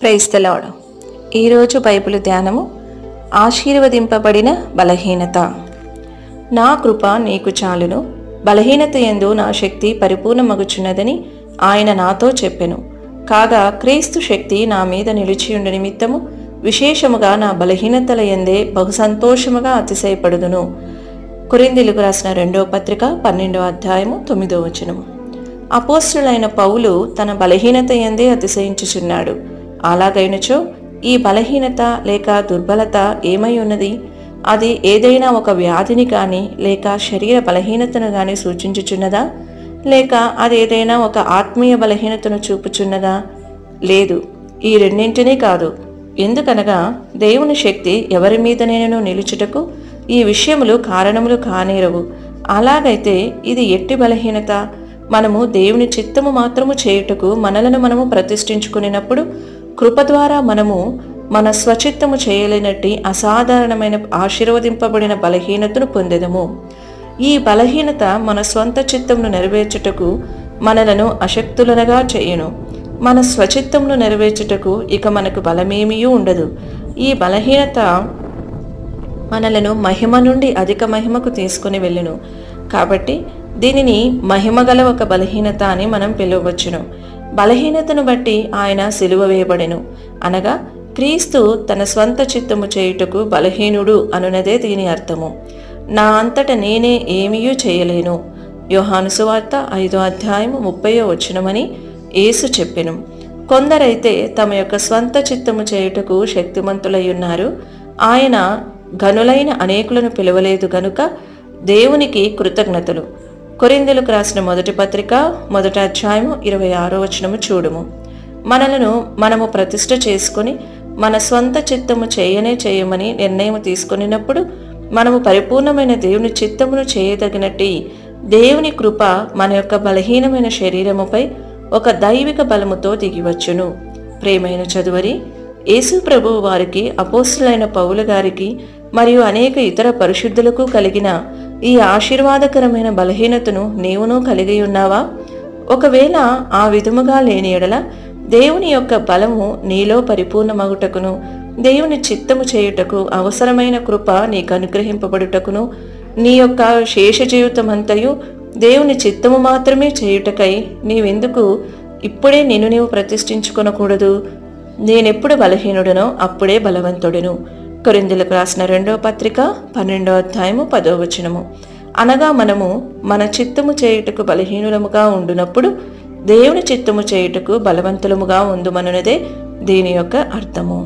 Praise the Lord. ఈరోజు Bible ధ్యానము ఆశీర్వదింపబడిన బలహీనత. నా కృప నీకు చాలును, బలహీనత యందు నా శక్తి పరిపూర్ణమగుచున్నదని ఆయన నాతో చెప్పెను. కాగా క్రీస్తు శక్తి నా మీద నిలిచియుండు నిమిత్తము విశేషముగా నా బలహీనతల యందే బహు సంతోషముగా అతిశయపడుదును. కొరింథీయులకు రాసిన 2వ పత్రిక 12వ అధ్యాయము 9వ వచనము. అపోస్తలుడైన పౌలు తన బలహీనత యందే అతిశయించుచున్నాడు. అలాగైనచో ఈ బలహీనత లేక దుర్బలత ఏమై ఉన్నది? అది ఏదైనా ఒక వ్యాధిని కానీ లేక శరీర బలహీనతను కానీ సూచించుచున్నదా? లేక అది ఏదైనా ఒక ఆత్మీయ బలహీనతను చూపుచున్నదా? లేదు, ఈ రెండింటినీ కాదు. ఎందుకనగా దేవుని శక్తి ఎవరి మీదనైనా నిలుచుటకు ఈ విషయములు కారణములు కానేరవు. అలాగైతే ఇది ఎట్టి బలహీనత? మనము దేవుని చిత్తము మాత్రము చేయుటకు మనలను మనము ప్రతిష్ఠించుకునేటప్పుడు కృప ద్వారా మనము మన స్వచిత్తము చేయలేనట్టి అసాధారణమైన ఆశీర్వదింపబడిన బలహీనతను పొందెదము. ఈ బలహీనత మన స్వంత చిత్తమును నెరవేర్చుటకు మనలను అశక్తులనగా చేయును. మన స్వచిత్తమును నెరవేర్చుటకు ఇక మనకు బలమేమీ ఉండదు. ఈ బలహీనత మనలను మహిమ నుండి అధిక మహిమకు తీసుకుని వెళ్ళును. కాబట్టి దీనిని మహిమగల ఒక బలహీనత అని మనం పిలువవచ్చును. బలహీనతను బట్టి ఆయన సిలువ వేయబడెను, అనగా క్రీస్తు తన స్వంత చిత్తము చేయుటకు బలహీనుడు అనునదే దీని అర్థము. నా అంతట నేనే ఏమీయూ చేయలేను. యోహాను సువార్త 5వ అధ్యాయము 30వ వచనమని యేసు చెప్పెను. కొందరైతే తమ యొక్క స్వంత చిత్తము చేయుటకు శక్తిమంతులై ఉన్నారు. ఆయన ఘనులైన అనేకులను పిలవలేదు గనుక దేవునికి కృతజ్ఞతలు. కొరింథీయులకు రాసిన 1వ పత్రిక 1వ అధ్యాయము 26వ వచనము చూడుము. మనము ప్రతిష్ఠ చేసుకుని మన స్వంత చిత్తము చేయమని నిర్ణయం తీసుకున్నప్పుడు మనము పరిపూర్ణమైన దేవుని చిత్తమును చేయదగినట్టి దేవుని కృప మన యొక్క బలహీనమైన శరీరముపై ఒక దైవిక బలముతో దిగివచ్చును. ప్రేమైన చదువరి, యేసు ప్రభువు వారికి, అపోస్తలుడైన పౌలు గారికి మరియు అనేక ఇతర పరిశుద్ధులకు కలిగిన ఈ ఆశీర్వాదకరమైన బలహీనతను నీవును కలిగి ఉన్నావా? ఒకవేళ ఆ విధముగా లేని ఎడల దేవుని యొక్క బలము నీలో పరిపూర్ణమగుటకును, దేవుని చిత్తము చేయుటకు అవసరమైన కృప నీకు అనుగ్రహింపబడుటకును, నీ యొక్క శేష జీవితమంతయు దేవుని చిత్తము మాత్రమే చేయుటకై నీవెందుకు ఇప్పుడే నిన్ను నీవు ప్రతిష్ఠించుకొనకూడదు? నేనెప్పుడు బలహీనుడనో అప్పుడే బలవంతుడును. కొరింథీయులకు రాసిన 2వ పత్రిక 12వ అధ్యాయము 10వ వచనము. అనగా మనము మన చిత్తము చేయుటకు బలహీనులముగా ఉండునప్పుడు దేవుని చిత్తము చేయుటకు బలవంతులముగా ఉందుమనున్నదే దీని యొక్క అర్థము.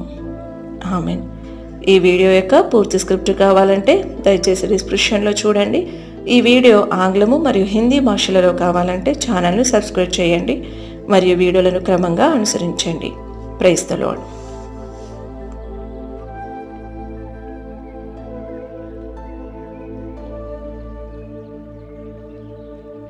ఆమేన్. ఈ వీడియో యొక్క పూర్తి స్క్రిప్ట్ కావాలంటే దయచేసి డిస్క్రిప్షన్లో చూడండి. ఈ వీడియో ఆంగ్లము మరియు హిందీ భాషలలో కావాలంటే ఛానల్ను సబ్స్క్రైబ్ చేయండి మరియు వీడియోలను క్రమంగా అనుసరించండి. Praise the lord.